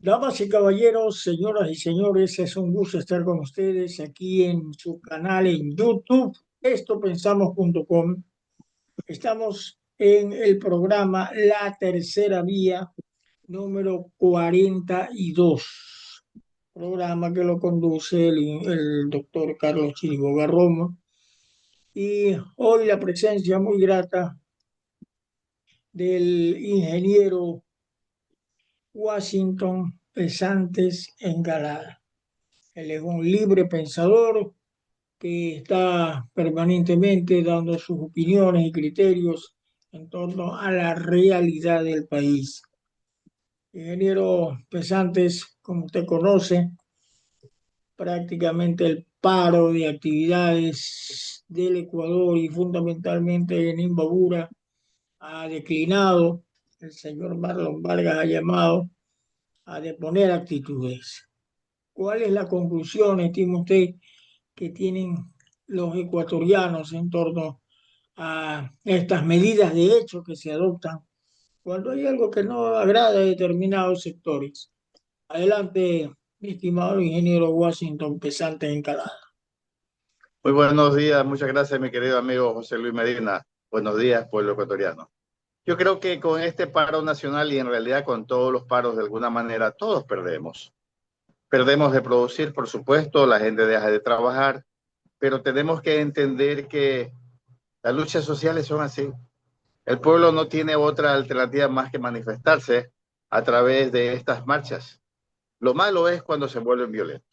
Damas y caballeros, señoras y señores, es un gusto estar con ustedes aquí en su canal en YouTube, estopensamos.com. Estamos en el programa La Tercera Vía, número 42, programa que lo conduce el doctor Carlos Chiriboga Romo. Y hoy la presencia muy grata del ingeniero Washington Pesantes Encalada. Él es un libre pensador que está permanentemente dando sus opiniones y criterios en torno a la realidad del país. Ingeniero Pesantes, como usted conoce, prácticamente el paro de actividades del Ecuador y fundamentalmente en Imbabura ha declinado. El señor Marlon Vargas ha llamado a deponer actitudes. ¿Cuál es la conclusión, estima usted, que tienen los ecuatorianos en torno a estas medidas de hecho que se adoptan cuando hay algo que no agrada a determinados sectores? Adelante, mi estimado ingeniero Washington Pesante Encalada. Muy buenos días, muchas gracias mi querido amigo José Luis Medina. Buenos días, pueblo ecuatoriano. Yo creo que con este paro nacional y en realidad con todos los paros de alguna manera todos perdemos. Perdemos de producir, por supuesto, la gente deja de trabajar, pero tenemos que entender que las luchas sociales son así. El pueblo no tiene otra alternativa más que manifestarse a través de estas marchas. Lo malo es cuando se vuelven violentos.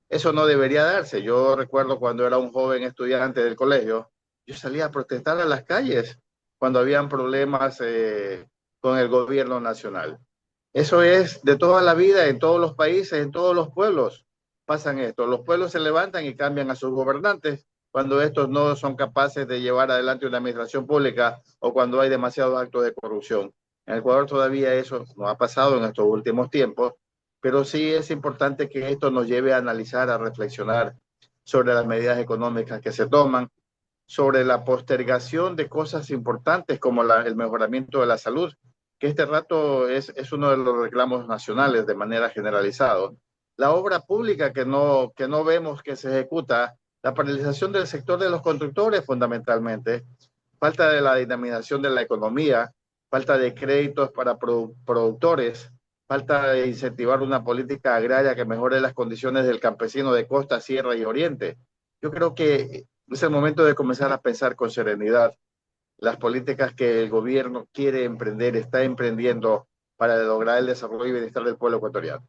Eso no debería darse. Yo recuerdo cuando era un joven estudiante del colegio, yo salía a protestar a las calles cuando habían problemas con el gobierno nacional. Eso es de toda la vida, en todos los países, en todos los pueblos pasan esto. Los pueblos se levantan y cambian a sus gobernantes cuando estos no son capaces de llevar adelante una administración pública o cuando hay demasiados actos de corrupción. En Ecuador todavía eso no ha pasado en estos últimos tiempos, pero sí es importante que esto nos lleve a analizar, a reflexionar sobre las medidas económicas que se toman, sobre la postergación de cosas importantes como el mejoramiento de la salud, que este rato es uno de los reclamos nacionales de manera generalizada. La obra pública que no vemos que se ejecuta, la paralización del sector de los constructores fundamentalmente, falta de la dinamización de la economía, falta de créditos para productores, falta de incentivar una política agraria que mejore las condiciones del campesino de costa, sierra y oriente. Yo creo que es el momento de comenzar a pensar con serenidad las políticas que el gobierno quiere emprender, está emprendiendo para lograr el desarrollo y bienestar del pueblo ecuatoriano.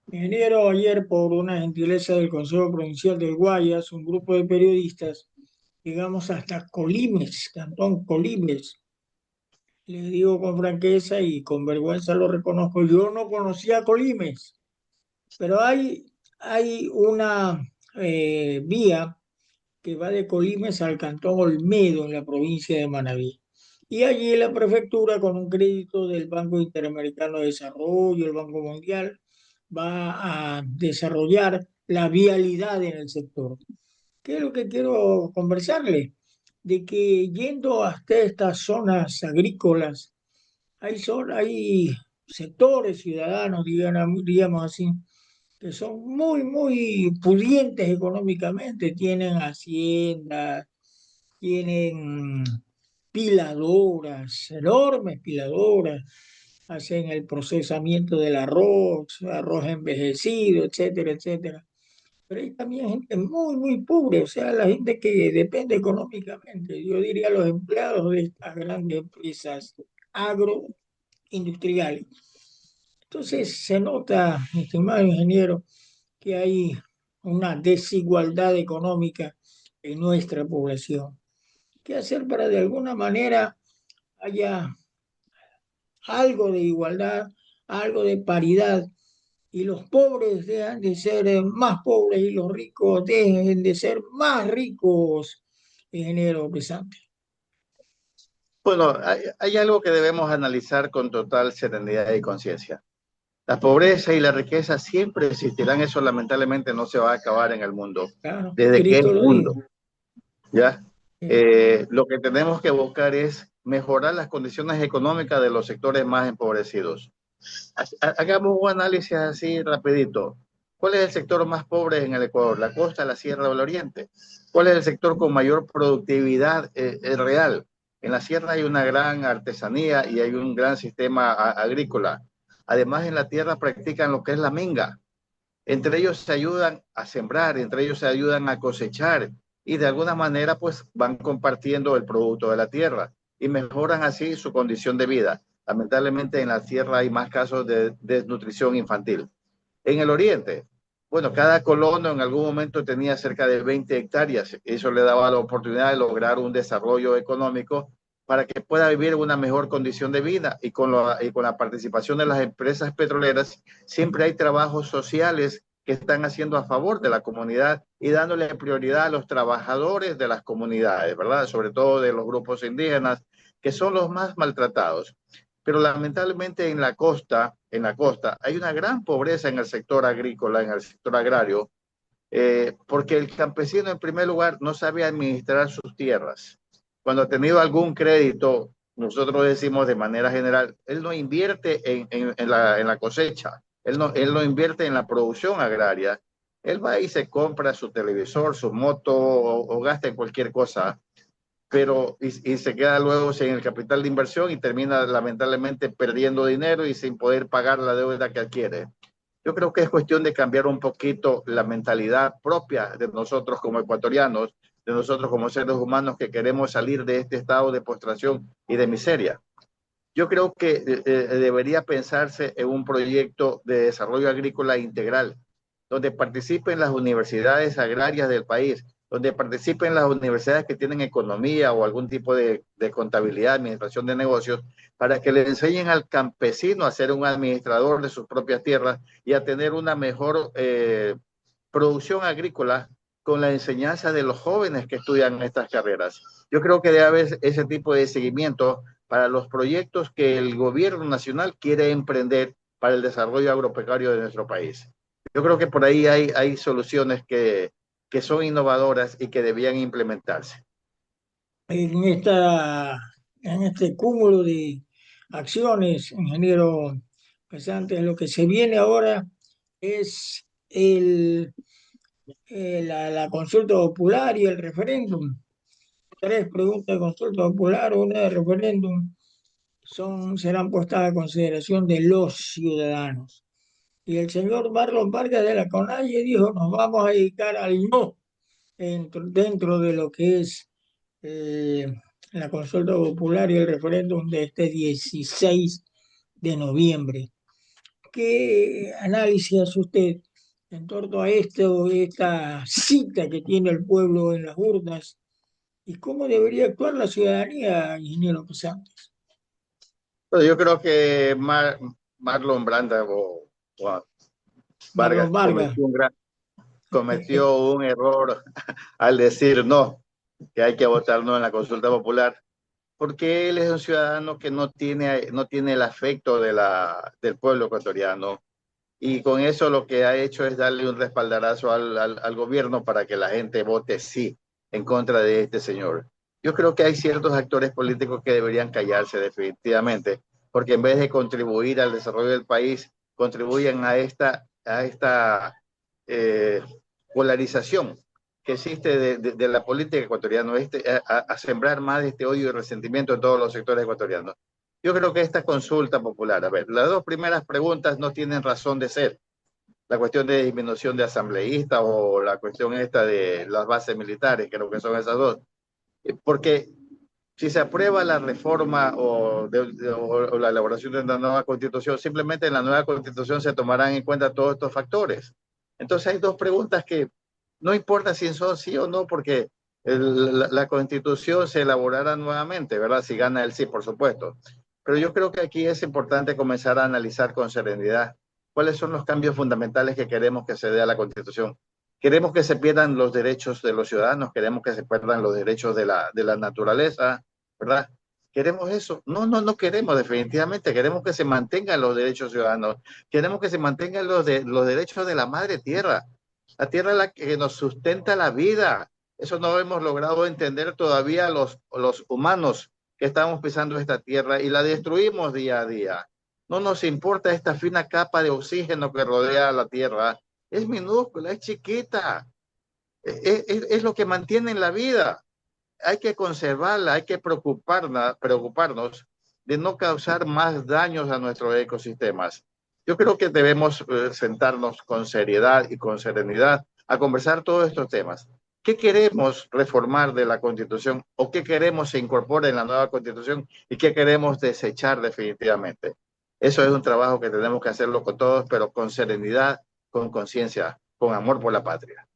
Ingeniero, ayer por una gentileza del Consejo Provincial del Guayas, un grupo de periodistas, llegamos hasta Colimes, Cantón Colimes. Le digo con franqueza y con vergüenza lo reconozco, yo no conocía Colimes. Pero hay una vía que va de Colimes al Cantón Olmedo en la provincia de Manabí. Y allí la prefectura, con un crédito del Banco Interamericano de Desarrollo, el Banco Mundial, va a desarrollar la vialidad en el sector. ¿Qué es lo que quiero conversarle? De que yendo hasta estas zonas agrícolas, hay sectores ciudadanos, digamos así, que son muy pudientes económicamente, tienen haciendas, tienen piladoras, enormes piladoras, hacen el procesamiento del arroz, arroz envejecido, etcétera, etcétera. Pero hay también gente muy pobre, o sea, la gente que depende económicamente. Yo diría los empleados de estas grandes empresas agroindustriales. Entonces se nota, mi estimado ingeniero, que hay una desigualdad económica en nuestra población. ¿Qué hacer para de alguna manera haya algo de igualdad, algo de paridad y los pobres dejan de ser más pobres y los ricos dejen de ser más ricos, ingeniero Pesante? Bueno, hay algo que debemos analizar con total serenidad y conciencia. La pobreza y la riqueza siempre existirán, eso lamentablemente no se va a acabar en el mundo, Claro, desde que es Cristo lo mundo, dijo. ¿ya? Sí. Lo que tenemos que buscar es mejorar las condiciones económicas de los sectores más empobrecidos. Hagamos un análisis así rapidito. ¿Cuál es el sector más pobre en el Ecuador? ¿La costa, la sierra o el oriente? ¿Cuál es el sector con mayor productividad real? En la sierra hay una gran artesanía y hay un gran sistema agrícola. Además, en la tierra practican lo que es la minga. Entre ellos se ayudan a sembrar, entre ellos se ayudan a cosechar y de alguna manera pues van compartiendo el producto de la tierra y mejoran así su condición de vida. Lamentablemente en la tierra hay más casos de desnutrición infantil. En el oriente, bueno, cada colono en algún momento tenía cerca de 20 hectáreas. Eso le daba la oportunidad de lograr un desarrollo económico para que pueda vivir una mejor condición de vida y con la participación de las empresas petroleras, siempre hay trabajos sociales que están haciendo a favor de la comunidad y dándole prioridad a los trabajadores de las comunidades, ¿verdad? Sobre todo de los grupos indígenas, que son los más maltratados. Pero lamentablemente en la costa, hay una gran pobreza en el sector agrícola, en el sector agrario, porque el campesino en primer lugar no sabe administrar sus tierras. Cuando ha tenido algún crédito, nosotros decimos de manera general, él no invierte en la cosecha, él no invierte en la producción agraria, él va y se compra su televisor, su moto o gasta en cualquier cosa, pero y se queda luego sin el capital de inversión y termina lamentablemente perdiendo dinero y sin poder pagar la deuda que adquiere. Yo creo que es cuestión de cambiar un poquito la mentalidad propia de nosotros como ecuatorianos, de nosotros como seres humanos que queremos salir de este estado de postración y de miseria. Yo creo que debería pensarse en un proyecto de desarrollo agrícola integral, donde participen las universidades agrarias del país, donde participen las universidades que tienen economía o algún tipo de contabilidad, administración de negocios, para que le enseñen al campesino a ser un administrador de sus propias tierras y a tener una mejor producción agrícola con la enseñanza de los jóvenes que estudian estas carreras. Yo creo que debe haber ese tipo de seguimiento para los proyectos que el gobierno nacional quiere emprender para el desarrollo agropecuario de nuestro país. Yo creo que por ahí hay soluciones que son innovadoras y que debían implementarse. En en este cúmulo de acciones, ingeniero Pesante, lo que se viene ahora es la consulta popular y el referéndum. Tres preguntas de consulta popular, una de referéndum, serán puestas a consideración de los ciudadanos. Y el señor Marlon Vargas de la CONAIE dijo, nos vamos a dedicar al no dentro de lo que es eh, la consulta popular y el referéndum de este 16 de noviembre. ¿Qué análisis hace usted en torno a esta cita que tiene el pueblo en las urnas y cómo debería actuar la ciudadanía, ingeniero Pesantes? Pero yo creo que Marlon Branda o Marlon Vargas Vargas. cometió un error al decir no, que hay que votar no en la consulta popular, porque él es un ciudadano que no tiene el afecto del pueblo ecuatoriano. Y con eso lo que ha hecho es darle un respaldarazo al gobierno para que la gente vote sí en contra de este señor. Yo creo que hay ciertos actores políticos que deberían callarse definitivamente, porque en vez de contribuir al desarrollo del país, contribuyen a esta eh, polarización que existe de la política ecuatoriana, a sembrar más este odio y resentimiento en todos los sectores ecuatorianos. Yo creo que esta consulta popular, a ver, las dos primeras preguntas no tienen razón de ser. La cuestión de disminución de asambleístas o la cuestión esta de las bases militares, creo que son esas dos. Porque si se aprueba la reforma o la elaboración de una nueva constitución, simplemente en la nueva constitución se tomarán en cuenta todos estos factores. Entonces hay dos preguntas que no importa si son sí o no, porque la constitución se elaborará nuevamente, ¿verdad? Si gana el sí, por supuesto. Pero yo creo que aquí es importante comenzar a analizar con serenidad cuáles son los cambios fundamentales que queremos que se dé a la constitución. Queremos que se pierdan los derechos de los ciudadanos, queremos que se pierdan los derechos de la naturaleza, ¿verdad? ¿Queremos eso? No, no queremos definitivamente, queremos que se mantengan los derechos ciudadanos, queremos que se mantengan los derechos de la madre tierra, la tierra es la que nos sustenta la vida. Eso no hemos logrado entender todavía los humanos que estamos pisando esta tierra y la destruimos día a día. No nos importa esta fina capa de oxígeno que rodea la Tierra. Es minúscula, es chiquita. Es lo que mantiene la vida. Hay que conservarla, hay que preocuparnos de no causar más daños a nuestros ecosistemas. Yo creo que debemos sentarnos con seriedad y con serenidad a conversar todos estos temas. ¿Qué queremos reformar de la Constitución o qué queremos se incorpore en la nueva Constitución y qué queremos desechar definitivamente? Eso es un trabajo que tenemos que hacerlo con todos, pero con serenidad, con conciencia, con amor por la patria.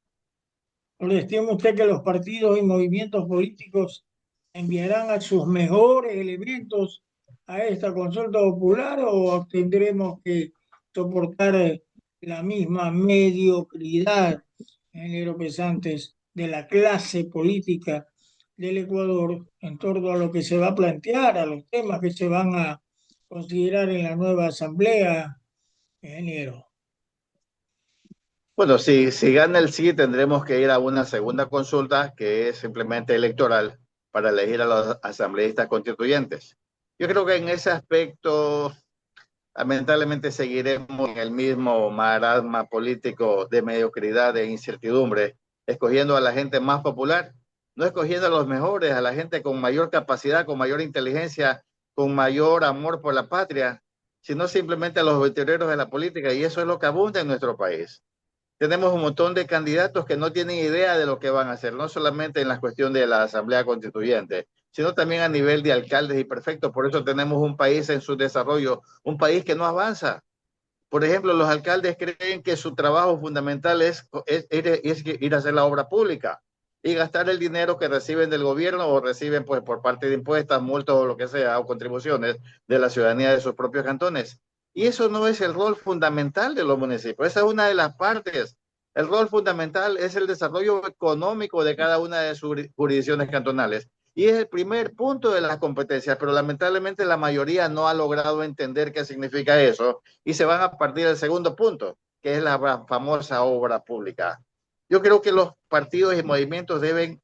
¿Le estima usted que los partidos y movimientos políticos enviarán a sus mejores elementos a esta consulta popular o tendremos que soportar la misma mediocridad, género pesantes, de la clase política del Ecuador en torno a lo que se va a plantear, a los temas que se van a considerar en la nueva asamblea, ingeniero? Bueno, si gana el sí, tendremos que ir a una segunda consulta que es simplemente electoral para elegir a los asambleístas constituyentes. Yo creo que en ese aspecto, lamentablemente, seguiremos en el mismo marasma político de mediocridad, de incertidumbre, escogiendo a la gente más popular, no escogiendo a los mejores, a la gente con mayor capacidad, con mayor inteligencia, con mayor amor por la patria, sino simplemente a los veteranos de la política, y eso es lo que abunda en nuestro país. Tenemos un montón de candidatos que no tienen idea de lo que van a hacer, no solamente en la cuestión de la Asamblea Constituyente, sino también a nivel de alcaldes y prefectos. Por eso tenemos un país en su desarrollo, un país que no avanza. Por ejemplo, los alcaldes creen que su trabajo fundamental es ir a hacer la obra pública y gastar el dinero que reciben del gobierno o reciben pues, por parte de impuestos, multas o lo que sea, o contribuciones de la ciudadanía de sus propios cantones. Y eso no es el rol fundamental de los municipios, esa es una de las partes. El rol fundamental es el desarrollo económico de cada una de sus jurisdicciones cantonales. Y es el primer punto de las competencias, pero lamentablemente la mayoría no ha logrado entender qué significa eso y se van a partir del segundo punto, que es la famosa obra pública. Yo creo que los partidos y movimientos deben,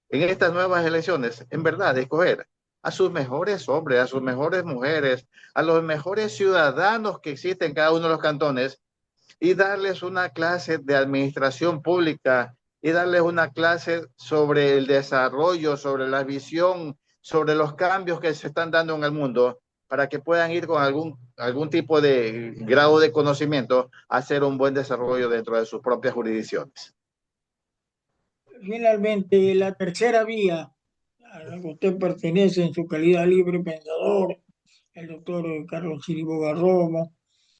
en estas nuevas elecciones, en verdad, escoger a sus mejores hombres, a sus mejores mujeres, a los mejores ciudadanos que existen en cada uno de los cantones y darles una clase de administración pública y darles una clase sobre el desarrollo, sobre la visión, sobre los cambios que se están dando en el mundo para que puedan ir con algún tipo de grado de conocimiento a hacer un buen desarrollo dentro de sus propias jurisdicciones. Finalmente, la tercera vía a la que usted pertenece en su calidad de libre pensador, el doctor Carlos Chiriboga Romo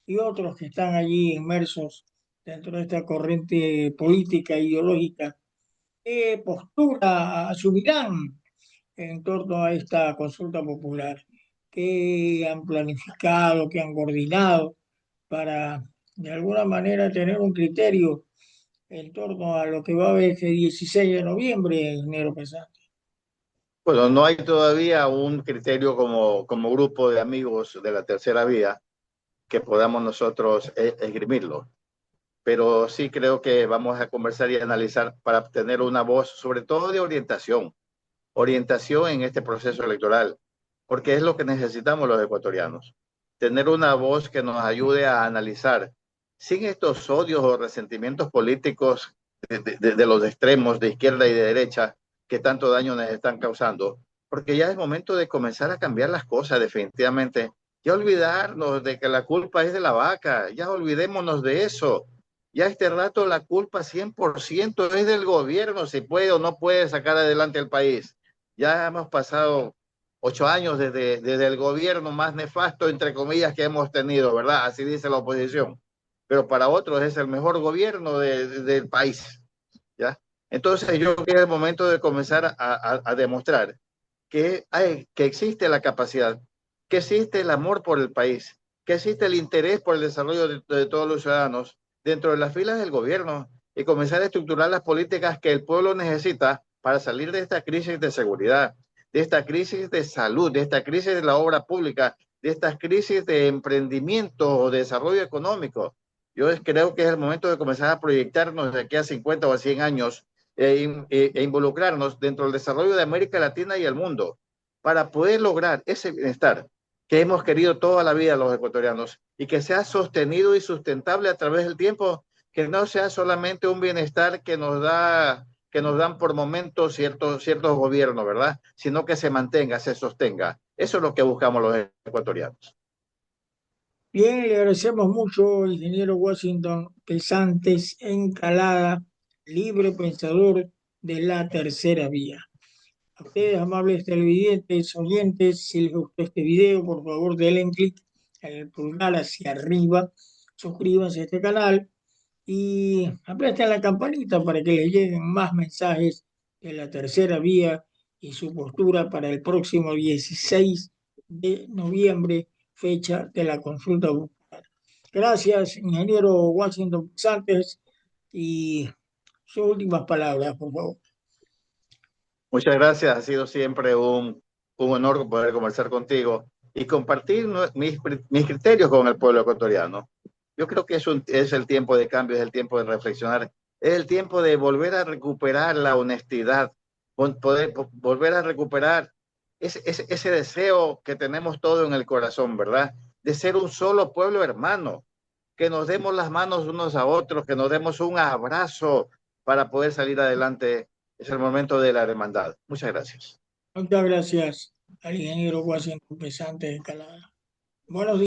y otros que están allí inmersos dentro de esta corriente política e ideológica, ¿qué postura asumirán en torno a esta consulta popular? ¿Qué han planificado, qué han coordinado para de alguna manera tener un criterio en torno a lo que va a haber este 16 de noviembre, enero pasado? Bueno, no hay todavía un criterio como grupo de amigos de la tercera vía que podamos nosotros esgrimirlo, pero sí creo que vamos a conversar y analizar para obtener una voz, sobre todo de orientación en este proceso electoral, porque es lo que necesitamos los ecuatorianos, tener una voz que nos ayude a analizar, sin estos odios o resentimientos políticos de los extremos, de izquierda y de derecha, que tanto daño nos están causando, porque ya es momento de comenzar a cambiar las cosas definitivamente, ya olvidarnos de que la culpa es de la vaca, ya olvidémonos de eso. Ya este rato la culpa 100% es del gobierno, si puede o no puede sacar adelante el país. Ya hemos pasado 8 años desde el gobierno más nefasto, entre comillas, que hemos tenido, ¿verdad? Así dice la oposición. Pero para otros es el mejor gobierno del país, ¿ya? Entonces yo creo que es el momento de comenzar a demostrar que existe la capacidad, que existe el amor por el país, que existe el interés por el desarrollo de todos los ciudadanos dentro de las filas del gobierno y comenzar a estructurar las políticas que el pueblo necesita para salir de esta crisis de seguridad, de esta crisis de salud, de esta crisis de la obra pública, de estas crisis de emprendimiento o de desarrollo económico. Yo creo que es el momento de comenzar a proyectarnos de aquí a 50 o a 100 años involucrarnos dentro del desarrollo de América Latina y el mundo para poder lograr ese bienestar que hemos querido toda la vida los ecuatorianos y que sea sostenido y sustentable a través del tiempo, que no sea solamente un bienestar que nos dan por momentos ciertos gobiernos, ¿verdad? Sino que se mantenga, se sostenga. Eso es lo que buscamos los ecuatorianos. Bien, le agradecemos mucho, ingeniero Washington Pesantes Encalada, libre pensador de la tercera vía. A ustedes, amables televidentes, oyentes, si les gustó este video, por favor denle clic en el pulgar hacia arriba, suscríbanse a este canal y apresten la campanita para que les lleguen más mensajes de la tercera vía y su postura para el próximo 16 de noviembre, fecha de la consulta popular. Gracias, ingeniero Washington Santos, y sus últimas palabras, por favor. Muchas gracias, ha sido siempre un honor poder conversar contigo y compartir mis criterios con el pueblo ecuatoriano. Yo creo que es el tiempo de cambio, es el tiempo de reflexionar, es el tiempo de volver a recuperar la honestidad, poder volver a recuperar ese deseo que tenemos todo en el corazón, ¿verdad? De ser un solo pueblo hermano, que nos demos las manos unos a otros, que nos demos un abrazo para poder salir adelante. Es el momento de la hermandad. Muchas gracias. Muchas gracias al ingeniero Washington Pesante de Calada. Buenos días.